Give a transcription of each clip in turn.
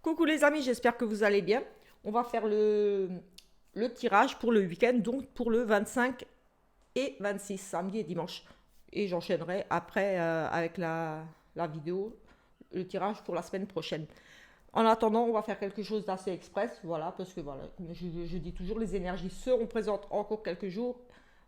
Coucou les amis, j'espère que vous allez bien. On va faire le tirage pour le week-end, donc pour le 25 et 26, samedi et dimanche. Et j'enchaînerai après avec la vidéo, le tirage pour la semaine prochaine. En attendant, on va faire quelque chose d'assez express, voilà, parce que voilà, comme je dis toujours, les énergies seront présentes encore quelques jours.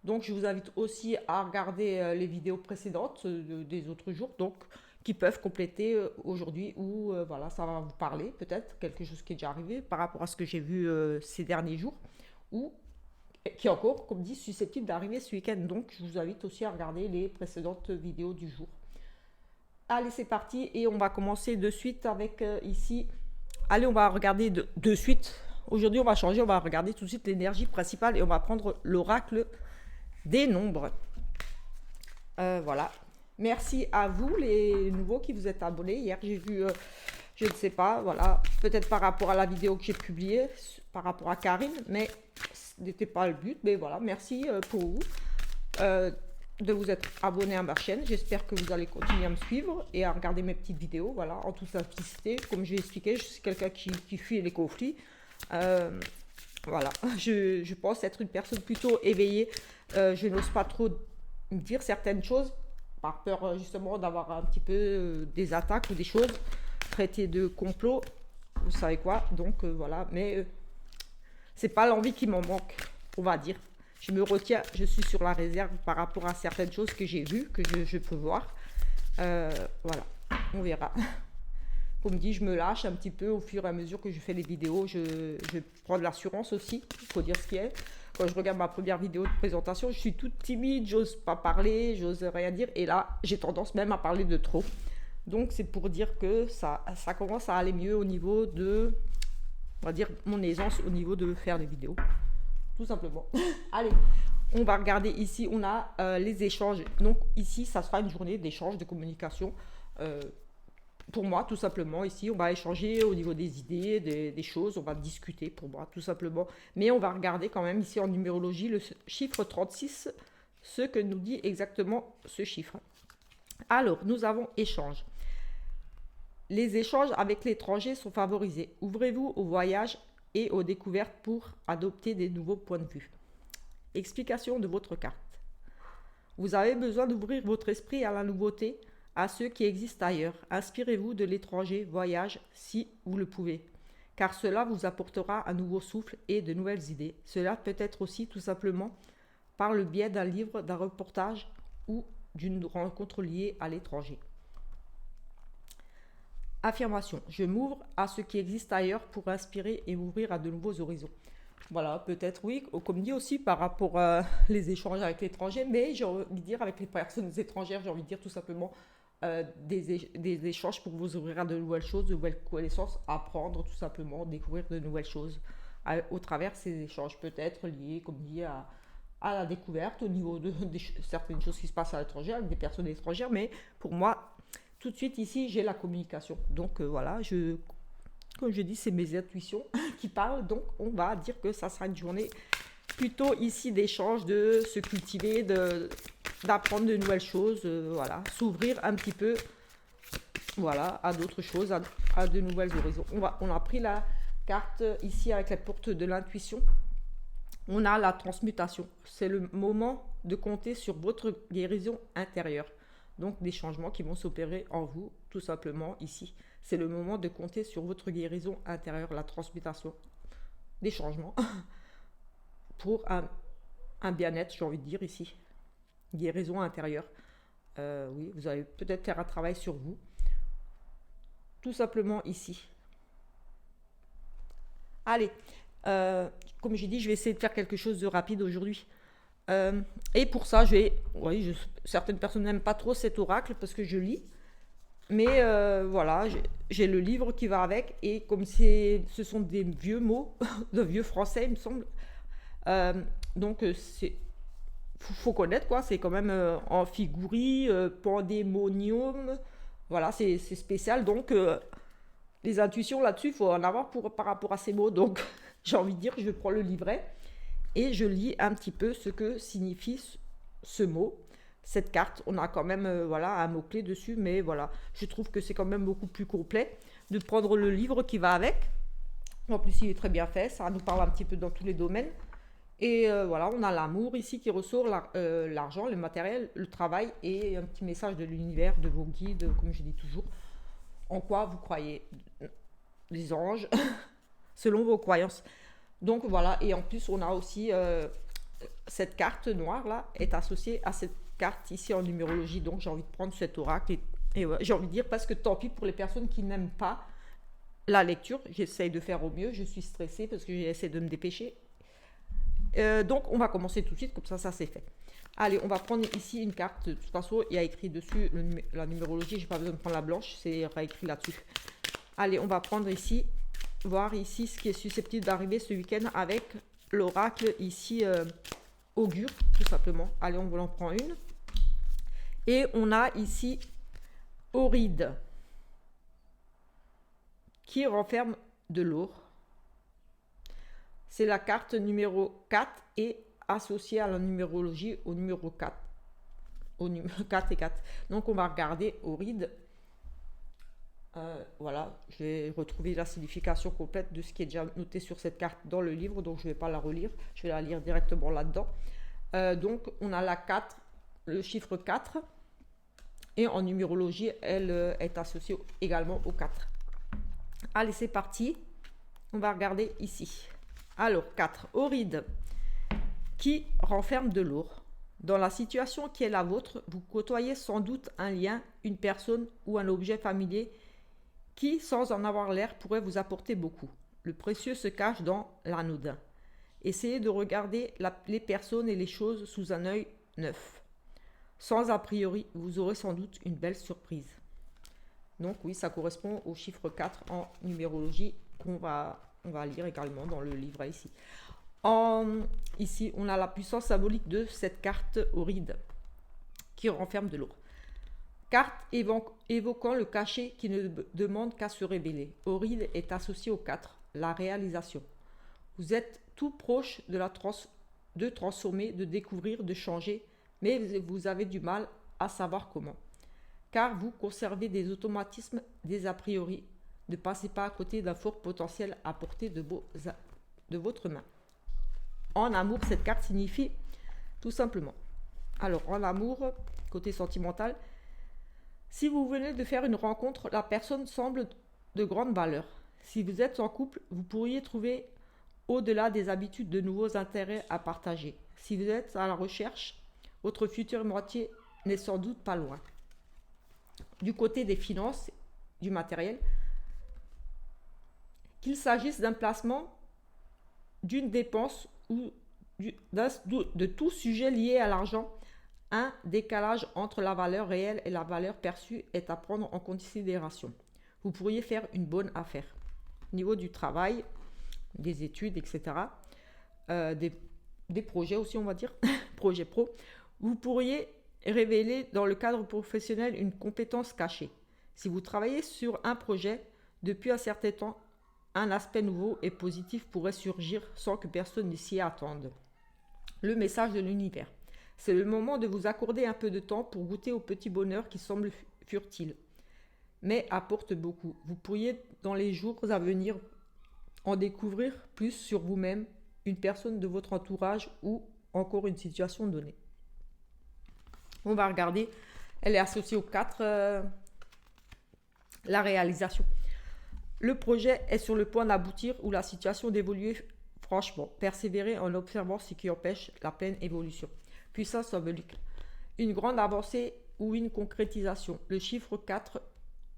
Donc je vous invite aussi à regarder les vidéos précédentes des autres jours, donc qui peuvent compléter aujourd'hui ou voilà, ça va vous parler peut-être, quelque chose qui est déjà arrivé par rapport à ce que j'ai vu ces derniers jours ou qui est encore, comme dit, susceptible d'arriver ce week-end. Donc je vous invite aussi à regarder les précédentes vidéos du jour. Allez, c'est parti et on va commencer de suite avec ici. Allez, on va regarder de suite. Aujourd'hui, on va changer, on va regarder tout de suite l'énergie principale et on va prendre l'oracle des nombres. Voilà. Merci à vous, les nouveaux qui vous êtes abonnés. Hier, j'ai vu, je ne sais pas, voilà, peut-être par rapport à la vidéo que j'ai publiée, par rapport à Karine, mais ce n'était pas le but. Mais voilà, merci pour vous de vous être abonné à ma chaîne. J'espère que vous allez continuer à me suivre et à regarder mes petites vidéos, voilà, en toute simplicité. Comme je l'ai expliqué, je suis quelqu'un qui fuit les conflits. Voilà, je pense être une personne plutôt éveillée. Je n'ose pas trop dire certaines choses par peur justement d'avoir un petit peu des attaques ou des choses traitées de complot, vous savez quoi. Donc voilà, mais c'est pas l'envie qui m'en manque, on va dire. Je me retiens, je suis sur la réserve par rapport à certaines choses que j'ai vues, que je peux voir. Voilà, on verra. Comme dit, je me lâche un petit peu au fur et à mesure que je fais les vidéos. Je prends de l'assurance aussi, il faut dire ce qui est. Quand je regarde ma première vidéo de présentation, je suis toute timide, j'ose pas parler, j'ose rien dire. Et là, j'ai tendance même à parler de trop. Donc, c'est pour dire que ça commence à aller mieux au niveau de, on va dire, mon aisance au niveau de faire des vidéos. Tout simplement. Allez, on va regarder ici, on a les échanges. Donc, ici, ça sera une journée d'échange, de communication. Pour moi, tout simplement, ici, on va échanger au niveau des idées, des choses, on va discuter pour moi, tout simplement. Mais on va regarder quand même ici en numérologie le chiffre 36, ce que nous dit exactement ce chiffre. Alors, nous avons échange. Les échanges avec l'étranger sont favorisés. Ouvrez-vous au voyage et aux découvertes pour adopter des nouveaux points de vue. Explication de votre carte. Vous avez besoin d'ouvrir votre esprit à la nouveauté, à ceux qui existent ailleurs. Inspirez-vous de l'étranger, voyage si vous le pouvez, car cela vous apportera un nouveau souffle et de nouvelles idées. Cela peut être aussi tout simplement par le biais d'un livre, d'un reportage ou d'une rencontre liée à l'étranger. Affirmation. Je m'ouvre à ce qui existe ailleurs pour inspirer et m'ouvrir à de nouveaux horizons. Voilà, peut-être oui, comme dit aussi par rapport à les échanges avec l'étranger, mais j'ai envie de dire avec les personnes étrangères, j'ai envie de dire tout simplement des échanges pour vous ouvrir à de nouvelles choses, de nouvelles connaissances, apprendre tout simplement, découvrir de nouvelles choses au travers de ces échanges, peut-être liés, comme dit, à la découverte au niveau de certaines choses qui se passent à l'étranger avec des personnes étrangères, mais pour moi, tout de suite ici, j'ai la communication. Donc voilà, comme je dis, c'est mes intuitions qui parlent, donc on va dire que ça sera une journée plutôt ici d'échange, de se cultiver, d'apprendre de nouvelles choses, voilà, s'ouvrir un petit peu, voilà, à d'autres choses, à de nouvelles horizons. On a pris la carte ici avec la porte de l'intuition. On a la transmutation. C'est le moment de compter sur votre guérison intérieure. Donc des changements qui vont s'opérer en vous, tout simplement ici. C'est le moment de compter sur votre guérison intérieure, la transmutation, des changements pour un bien-être, j'ai envie de dire ici. Guérison intérieure. Oui, vous allez peut-être faire un travail sur vous. Tout simplement ici. Allez, comme j'ai dit, je vais essayer de faire quelque chose de rapide aujourd'hui. Et pour ça, certaines personnes n'aiment pas trop cet oracle parce que je lis. Mais voilà, j'ai le livre qui va avec. Et comme ce sont des vieux mots, de vieux français, il me semble. Donc, faut connaître quoi. C'est quand même amphigourie, pandémonium. Voilà, c'est spécial. Donc, les intuitions là-dessus, il faut en avoir par rapport à ces mots. Donc, j'ai envie de dire, je prends le livret et je lis un petit peu ce que signifie ce mot, cette carte. On a quand même voilà, un mot-clé dessus, mais voilà, je trouve que c'est quand même beaucoup plus complet. de prendre le livre qui va avec. En plus, il est très bien fait, ça nous parle un petit peu dans tous les domaines. Et voilà, on a l'amour ici qui ressort, l'argent, le matériel, le travail et un petit message de l'univers, de vos guides, comme je dis toujours. En quoi vous croyez? Les anges, selon vos croyances. Donc voilà, et en plus, on a aussi cette carte noire là, est associée à cette carte ici en numérologie. Donc j'ai envie de prendre cet oracle et ouais, j'ai envie de dire parce que tant pis pour les personnes qui n'aiment pas la lecture. J'essaye de faire au mieux, je suis stressée parce que j'essaie de me dépêcher. Donc on va commencer tout de suite, comme ça c'est fait. Allez, on va prendre ici une carte. De toute façon, il y a écrit dessus la numérologie. Je n'ai pas besoin de prendre la blanche, c'est écrit là-dessus. Allez, on va prendre ici, voir ici ce qui est susceptible d'arriver ce week-end avec l'oracle ici augure, tout simplement. Allez, on en prend une. Et on a ici Oride qui renferme de l'or. C'est la carte numéro 4 et associée à la numérologie au numéro 4. Au numéro 4 et 4. Donc on va regarder Oride. Voilà, je vais retrouver la signification complète de ce qui est déjà noté sur cette carte dans le livre, donc je ne vais pas la relire, je vais la lire directement là-dedans. Donc on a la 4, le chiffre 4, et en numérologie, elle est associée également au 4. Allez, c'est parti, on va regarder ici. Alors, 4, Oride, qui renferme de l'or. Dans la situation qui est la vôtre, vous côtoyez sans doute un lien, une personne ou un objet familier qui, sans en avoir l'air, pourrait vous apporter beaucoup. Le précieux se cache dans l'anodin. Essayez de regarder les personnes et les choses sous un œil neuf. Sans a priori, vous aurez sans doute une belle surprise. Donc oui, ça correspond au chiffre 4 en numérologie qu'on va lire également dans le livre ici. Ici, on a la puissance symbolique de cette carte Oride qui renferme de l'or. Carte évoquant le cachet qui ne demande qu'à se révéler. Oride est associé au 4, la réalisation. Vous êtes tout proche de transformer, de découvrir, de changer, mais vous avez du mal à savoir comment. Car vous conservez des automatismes, des a priori. Ne passez pas à côté d'un fort potentiel à portée de votre main. En amour, cette carte signifie tout simplement. Alors, en amour, côté sentimental, si vous venez de faire une rencontre, la personne semble de grande valeur. Si vous êtes en couple, vous pourriez trouver au-delà des habitudes de nouveaux intérêts à partager. Si vous êtes à la recherche, votre future moitié n'est sans doute pas loin. Du côté des finances, du matériel, qu'il s'agisse d'un placement, d'une dépense ou de tout sujet lié à l'argent, un décalage entre la valeur réelle et la valeur perçue est à prendre en considération. Vous pourriez faire une bonne affaire. Au niveau du travail, des études, etc., des projets aussi, on va dire, projets pro, vous pourriez révéler dans le cadre professionnel une compétence cachée. Si vous travaillez sur un projet depuis un certain temps, un aspect nouveau et positif pourrait surgir sans que personne ne s'y attende. Le message de l'univers. C'est le moment de vous accorder un peu de temps pour goûter au petit bonheur qui semble futile, mais apporte beaucoup. Vous pourriez, dans les jours à venir, en découvrir plus sur vous-même, une personne de votre entourage ou encore une situation donnée. On va regarder, elle est associée au 4, la réalisation. Le projet est sur le point d'aboutir ou la situation d'évoluer franchement. Persévérer en observant ce qui empêche la pleine évolution. Puissance symbolique. Une grande avancée ou une concrétisation. Le chiffre 4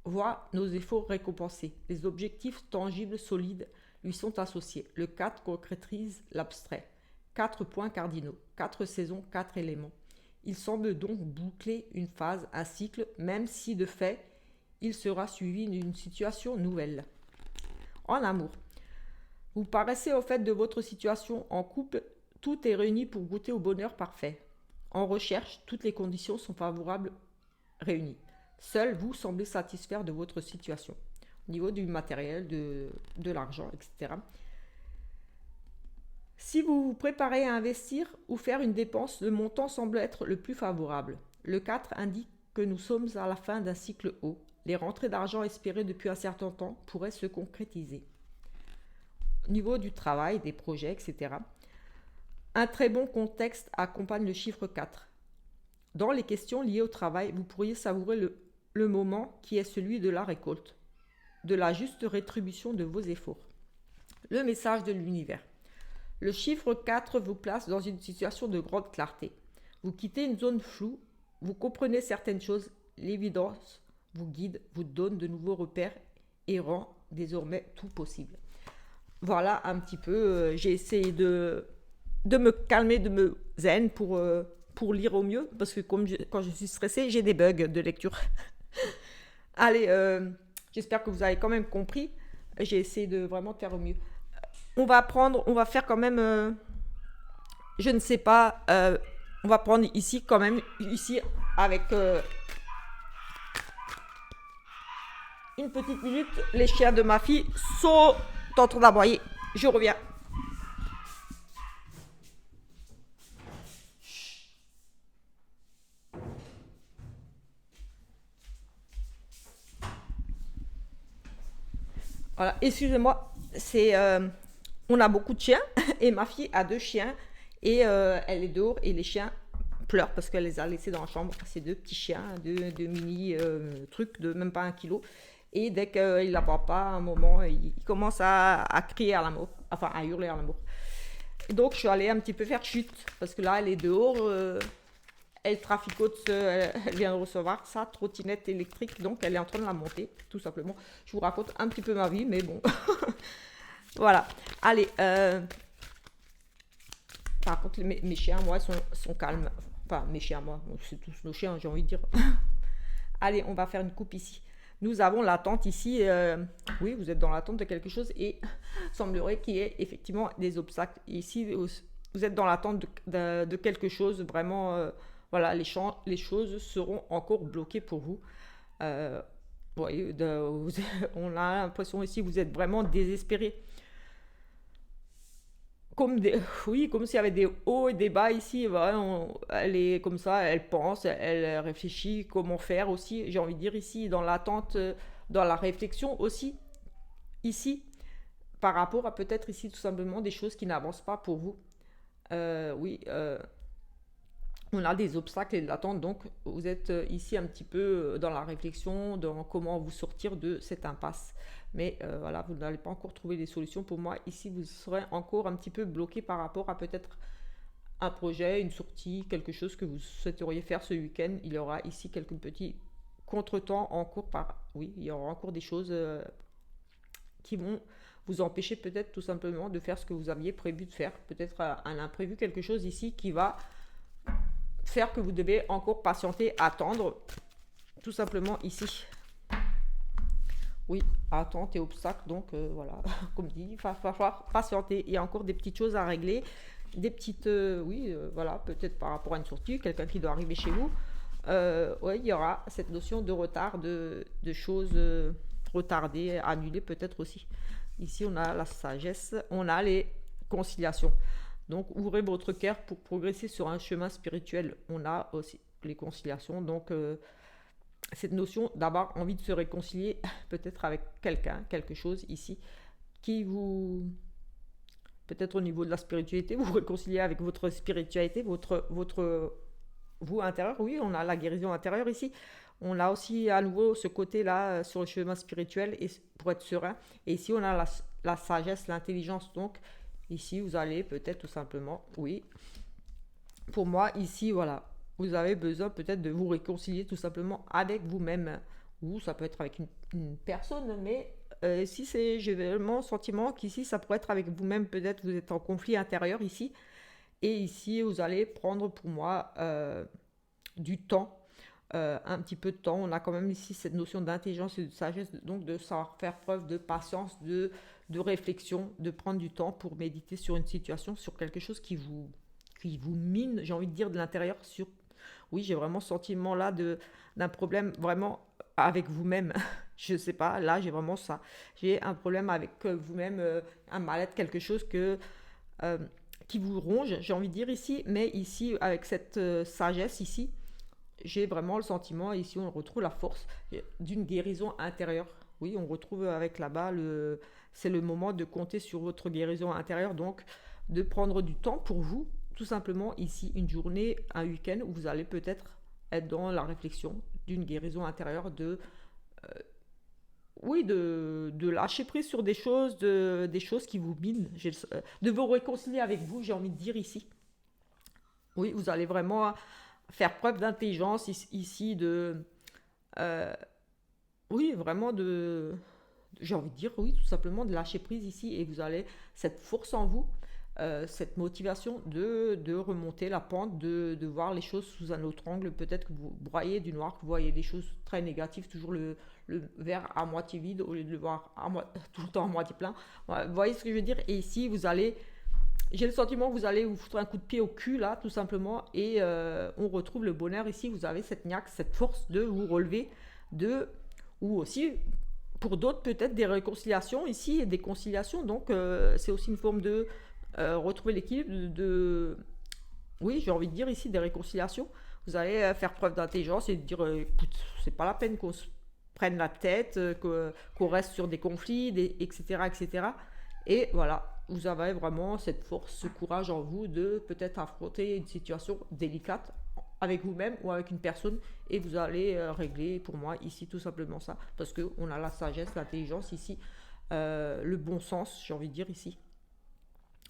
voit nos efforts récompensés. Les objectifs tangibles, solides, lui sont associés. Le 4 concrétise l'abstrait. 4 points cardinaux, 4 saisons, 4 éléments. Il semble donc boucler une phase, un cycle, même si de fait, il sera suivi d'une situation nouvelle. En amour. Vous paraissez au fait de votre situation en couple, tout est réuni pour goûter au bonheur parfait. En recherche, toutes les conditions sont favorables réunies. Seul vous semblez satisfaire de votre situation. Au niveau du matériel, de l'argent, etc. Si vous vous préparez à investir ou faire une dépense, le montant semble être le plus favorable. Le 4 indique que nous sommes à la fin d'un cycle haut, Les rentrées d'argent espérées depuis un certain temps pourraient se concrétiser. Au niveau du travail, des projets, etc. Un très bon contexte accompagne le chiffre 4. Dans les questions liées au travail, vous pourriez savourer le moment qui est celui de la récolte, de la juste rétribution de vos efforts. Le message de l'univers. Le chiffre 4 vous place dans une situation de grande clarté. Vous quittez une zone floue, vous comprenez certaines choses, l'évidence vous guide, vous donne de nouveaux repères et rend désormais tout possible. Voilà un petit peu, j'ai essayé de me calmer, de me zen pour lire au mieux, parce que quand je suis stressée, j'ai des bugs de lecture. Allez, j'espère que vous avez quand même compris. J'ai essayé de vraiment faire au mieux. On va faire quand même, je ne sais pas, on va prendre ici quand même, ici avec une petite minute, les chiens de ma fille sont en train d'aboyer. Je reviens. Voilà, excusez-moi, on a beaucoup de chiens et ma fille a 2 chiens et elle est dehors et les chiens pleurent parce qu'elle les a laissés dans la chambre. C'est 2 petits chiens, 2 mini trucs de même pas 1 kilo. Et dès qu'il ne la voit pas, à un moment, il commence à crier à l'amour, enfin à hurler à l'amour. Donc je suis allée un petit peu faire chute parce que là elle est dehors. Elle traficote, elle vient de recevoir sa trottinette électrique, donc elle est en train de la monter, tout simplement. Je vous raconte un petit peu ma vie, mais bon. Voilà. Allez, par contre, mes chiens, moi, sont calmes. Enfin, mes chiens, moi, c'est tous nos chiens, j'ai envie de dire. Allez, on va faire une coupe ici. Nous avons l'attente ici. Oui, vous êtes dans l'attente de quelque chose et semblerait qu'il y ait effectivement des obstacles. Ici, vous êtes dans l'attente de quelque chose vraiment. Voilà, les choses seront encore bloquées pour vous. Voyez, on a l'impression ici que vous êtes vraiment désespéré. Oui, comme s'il y avait des hauts et des bas ici. Voilà, elle est comme ça, elle pense, elle réfléchit comment faire aussi. J'ai envie de dire ici, dans l'attente, dans la réflexion aussi, ici, par rapport à peut-être ici tout simplement des choses qui n'avancent pas pour vous. Oui, on a des obstacles et de l'attente, donc vous êtes ici un petit peu dans la réflexion, dans comment vous sortir de cette impasse. Mais voilà, vous n'allez pas encore trouver des solutions. Pour moi, ici, vous serez encore un petit peu bloqué par rapport à peut-être un projet, une sortie, quelque chose que vous souhaiteriez faire ce week-end. Il y aura ici quelques petits contretemps en cours Oui, il y aura encore des choses qui vont vous empêcher peut-être tout simplement de faire ce que vous aviez prévu de faire. Peut-être un imprévu, quelque chose ici qui va faire que vous devez encore patienter, attendre, tout simplement ici. Oui, attente et obstacle, donc voilà, comme dit, il va falloir patienter. Il y a encore des petites choses à régler, des petites, voilà, peut-être par rapport à une sortie, quelqu'un qui doit arriver chez vous. Oui, il y aura cette notion de retard, de choses retardées, annulées peut-être aussi. Ici, on a la sagesse, on a les conciliations. Donc, ouvrez votre cœur pour progresser sur un chemin spirituel. On a aussi les conciliations. Donc, cette notion d'avoir envie de se réconcilier peut-être avec quelqu'un, quelque chose ici, qui vous... Peut-être au niveau de la spiritualité, vous réconciliez avec votre spiritualité, votre vous intérieur. Oui, on a la guérison intérieure ici. On a aussi à nouveau ce côté-là sur le chemin spirituel et pour être serein. Et ici, on a la sagesse, l'intelligence. Donc, ici, vous allez peut-être tout simplement, oui, pour moi, ici, voilà, vous avez besoin peut-être de vous réconcilier tout simplement avec vous-même. Ou ça peut être avec une personne, mais ici, j'ai vraiment le sentiment qu'ici, ça pourrait être avec vous-même. Peut-être vous êtes en conflit intérieur ici. Et ici, vous allez prendre pour moi du temps. Un petit peu de temps. On a quand même ici cette notion d'intelligence et de sagesse, donc de savoir faire preuve de patience, de réflexion, de prendre du temps pour méditer sur une situation, sur quelque chose qui vous mine, j'ai envie de dire, de l'intérieur. Oui, j'ai vraiment ce sentiment là d'un problème vraiment avec vous-même. Je sais pas, là j'ai vraiment ça. J'ai un problème avec vous-même, un mal-être, quelque chose qui vous ronge, j'ai envie de dire ici, mais ici avec cette sagesse ici, j'ai vraiment le sentiment, ici on retrouve la force d'une guérison intérieure. Oui, on retrouve avec là-bas, c'est le moment de compter sur votre guérison intérieure, donc de prendre du temps pour vous, tout simplement ici, une journée, un week-end où vous allez peut-être être dans la réflexion d'une guérison intérieure, oui, de lâcher prise sur des choses qui vous minent, de vous réconcilier avec vous, j'ai envie de dire ici. Oui, vous allez vraiment faire preuve d'intelligence ici, euh, oui, vraiment j'ai envie de dire, oui, tout simplement de lâcher prise ici, et vous allez, cette force en vous, cette motivation de remonter la pente, de voir les choses sous un autre angle, peut-être que vous broyez du noir, que vous voyez des choses très négatives, toujours le verre à moitié vide, au lieu de le voir tout le temps à moitié plein. Ouais, vous voyez ce que je veux dire? Et ici, j'ai le sentiment que vous allez vous foutre un coup de pied au cul, là, tout simplement, et on retrouve le bonheur ici. Vous avez cette niaque, cette force de vous relever, ou aussi, pour d'autres, peut-être des réconciliations ici, et des conciliations. Donc, c'est aussi une forme de retrouver l'équilibre, oui, j'ai envie de dire ici, des réconciliations. Vous allez faire preuve d'intelligence et dire, écoute, c'est pas la peine qu'on se prenne la tête, qu'on reste sur des conflits, etc., etc. Et voilà, vous avez vraiment cette force, ce courage en vous de peut-être affronter une situation délicate avec vous-même ou avec une personne, et vous allez régler, pour moi ici, tout simplement ça, parce qu'on a la sagesse, l'intelligence ici, le bon sens, j'ai envie de dire ici,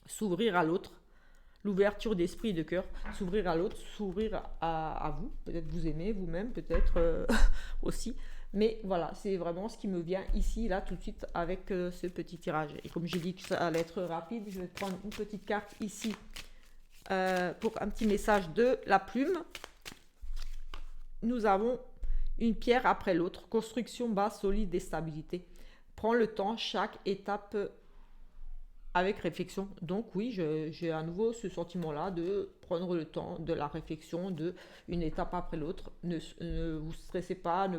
s'ouvrir à l'autre, l'ouverture d'esprit et de cœur, s'ouvrir à l'autre, s'ouvrir à vous, peut-être vous aimer vous-même, peut-être aussi. Mais voilà, c'est vraiment ce qui me vient ici, là, tout de suite, avec ce petit tirage. Et comme j'ai dit que ça allait être rapide, je vais prendre une petite carte ici pour un petit message de la plume. Nous avons une pierre après l'autre, construction base, solide et stabilité. Prends le temps, chaque étape avec réflexion. Donc oui, j'ai à nouveau ce sentiment-là de prendre le temps de la réflexion, de une étape après l'autre. Ne vous stressez pas,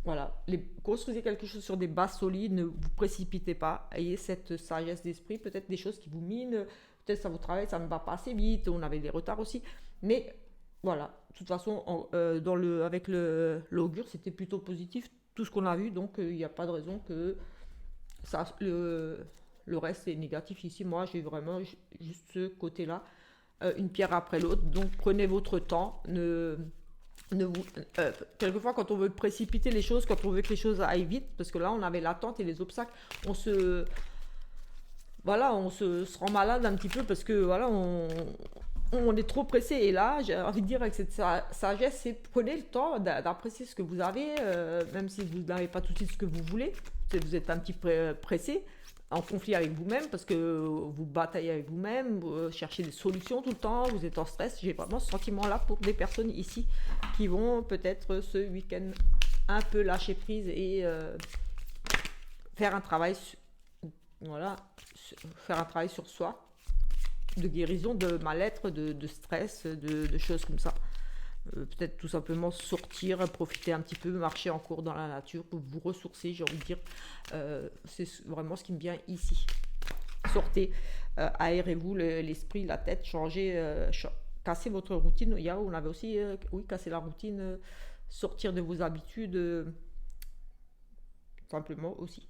voilà, construisez quelque chose sur des bases solides, ne vous précipitez pas, ayez cette sagesse d'esprit, peut-être des choses qui vous minent, peut-être ça vous travaille, ça ne va pas assez vite, on avait des retards aussi, mais voilà, de toute façon, avec l'augure, c'était plutôt positif, tout ce qu'on a vu, donc il n'y a pas de raison que le reste est négatif ici. Moi, j'ai vraiment juste ce côté-là, une pierre après l'autre. Donc, prenez votre temps. Quelquefois, quand on veut précipiter les choses, quand on veut que les choses aillent vite, parce que là, on avait l'attente et les obstacles, on se rend malade un petit peu parce que voilà, on est trop pressé. Et là, j'ai envie de dire avec cette sagesse, c'est prenez le temps d'apprécier ce que vous avez, même si vous n'avez pas tout de suite ce que vous voulez. Vous êtes un petit peu pressé, en conflit avec vous-même parce que vous bataillez avec vous-même, vous cherchez des solutions tout le temps, vous êtes en stress. J'ai vraiment ce sentiment-là pour des personnes ici qui vont peut-être ce week-end un peu lâcher prise et faire un travail, faire un travail sur soi, de guérison, de mal-être, de stress, de choses comme ça. Peut-être tout simplement sortir, profiter un petit peu, marcher en cours dans la nature, pour vous ressourcer, j'ai envie de dire. C'est vraiment ce qui me vient ici. Sortez, aérez-vous l'esprit, la tête, changez, cassez votre routine. On avait aussi, casser la routine, sortir de vos habitudes, simplement aussi.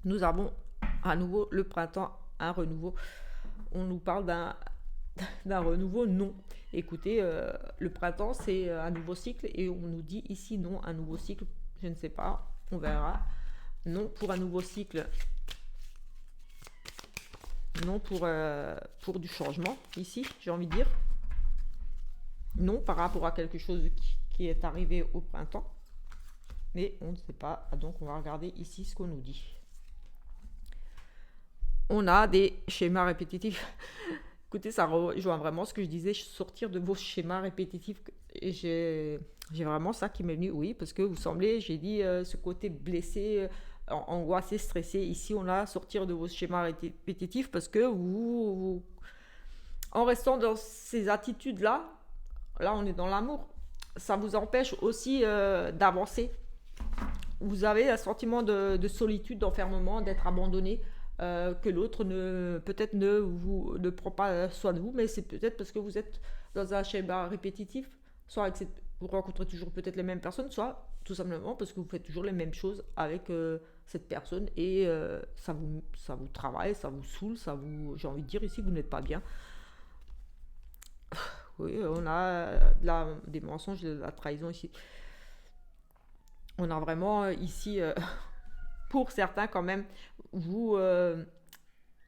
Nous avons à nouveau le printemps, un renouveau. On nous parle d'un renouveau, non. Écoutez, le printemps, c'est un nouveau cycle et on nous dit ici non, un nouveau cycle, je ne sais pas, on verra. Non pour un nouveau cycle. Non pour du changement, ici, j'ai envie de dire. Non par rapport à quelque chose qui est arrivé au printemps. Mais on ne sait pas, donc on va regarder ici ce qu'on nous dit. On a des schémas répétitifs. Écoutez, ça rejoint vraiment ce que je disais, sortir de vos schémas répétitifs. Et j'ai vraiment ça qui m'est venu, oui, parce que vous semblez, j'ai dit, ce côté blessé, angoissé, stressé. Ici, on a sortir de vos schémas répétitifs parce que vous en restant dans ces attitudes-là, là, on est dans l'amour, ça vous empêche aussi d'avancer. Vous avez un sentiment de solitude, d'enfermement, d'être abandonné. que l'autre peut-être ne prend pas soin de vous, mais c'est peut-être parce que vous êtes dans un schéma répétitif, soit vous rencontrez toujours peut-être les mêmes personnes, soit tout simplement parce que vous faites toujours les mêmes choses avec cette personne et ça vous travaille, ça vous saoule, j'ai envie de dire ici, vous n'êtes pas bien. Oui, on a des mensonges, de la trahison ici. On a vraiment ici, pour certains quand même, vous,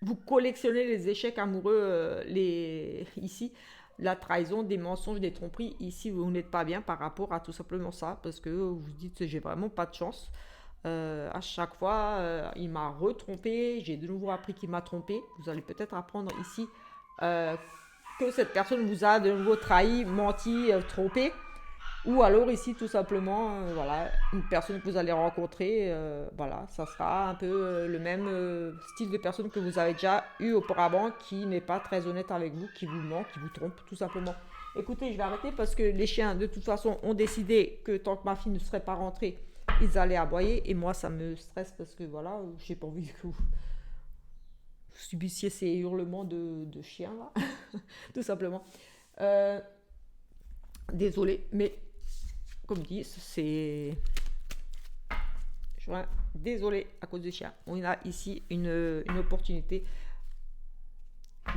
vous collectionnez les échecs amoureux ici. La trahison, des mensonges, des tromperies. Ici, vous n'êtes pas bien par rapport à tout simplement ça, parce que vous vous dites, j'ai vraiment pas de chance. À chaque fois, il m'a retrompé, j'ai de nouveau appris qu'il m'a trompé. Vous allez peut-être apprendre ici euh, que cette personne vous a de nouveau trahi, menti, trompé. Ou alors ici tout simplement, voilà, une personne que vous allez rencontrer, voilà, ça sera un peu le même style de personne que vous avez déjà eu auparavant, qui n'est pas très honnête avec vous, qui vous ment, qui vous trompe, tout simplement. Écoutez, je vais arrêter parce que les chiens, de toute façon, ont décidé que tant que ma fille ne serait pas rentrée, ils allaient aboyer. Et moi, ça me stresse parce que voilà, j'ai pas envie que vous subissiez ces hurlements de chiens, là, tout simplement. Euh, Désolé, mais comme dit, c'est. Désolé à cause des chiens. On a ici une opportunité,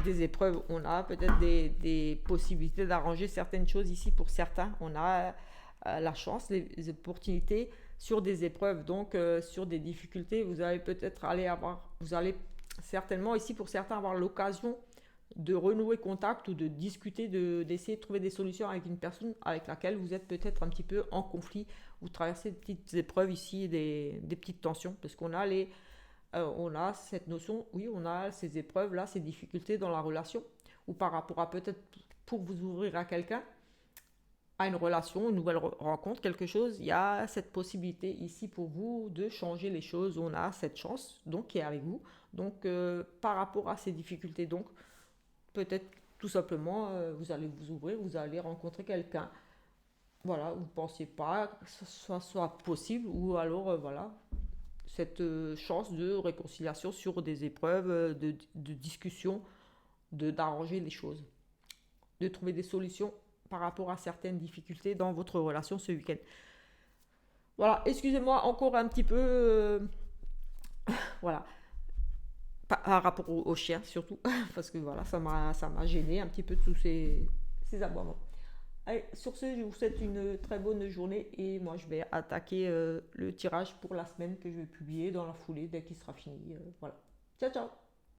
des épreuves. On a peut-être des possibilités d'arranger certaines choses ici pour certains. On a la chance, les opportunités sur des épreuves, donc sur des difficultés. Vous allez certainement ici pour certains avoir l'occasion de renouer contact ou de discuter, d'essayer de trouver des solutions avec une personne avec laquelle vous êtes peut-être un petit peu en conflit. Vous traversez des petites épreuves ici, des petites tensions, parce qu'on a on a cette notion, oui, on a ces épreuves-là, ces difficultés dans la relation, ou par rapport à peut-être pour vous ouvrir à quelqu'un, à une relation, une nouvelle rencontre, quelque chose, il y a cette possibilité ici pour vous de changer les choses. On a cette chance, donc, qui est avec vous. Donc, par rapport à ces difficultés, donc, peut-être tout simplement, vous allez vous ouvrir, vous allez rencontrer quelqu'un. Voilà, vous ne pensiez pas que ce soit possible, ou alors, voilà, cette chance de réconciliation sur des épreuves, de discussion, d'arranger les choses, de trouver des solutions par rapport à certaines difficultés dans votre relation ce week-end. Voilà, excusez-moi encore un petit peu, voilà, par rapport aux chiens surtout, parce que voilà, ça m'a gêné un petit peu tous ces aboiements. Allez, sur ce, je vous souhaite une très bonne journée et moi je vais attaquer le tirage pour la semaine que je vais publier dans la foulée dès qu'il sera fini. Voilà. Ciao, ciao!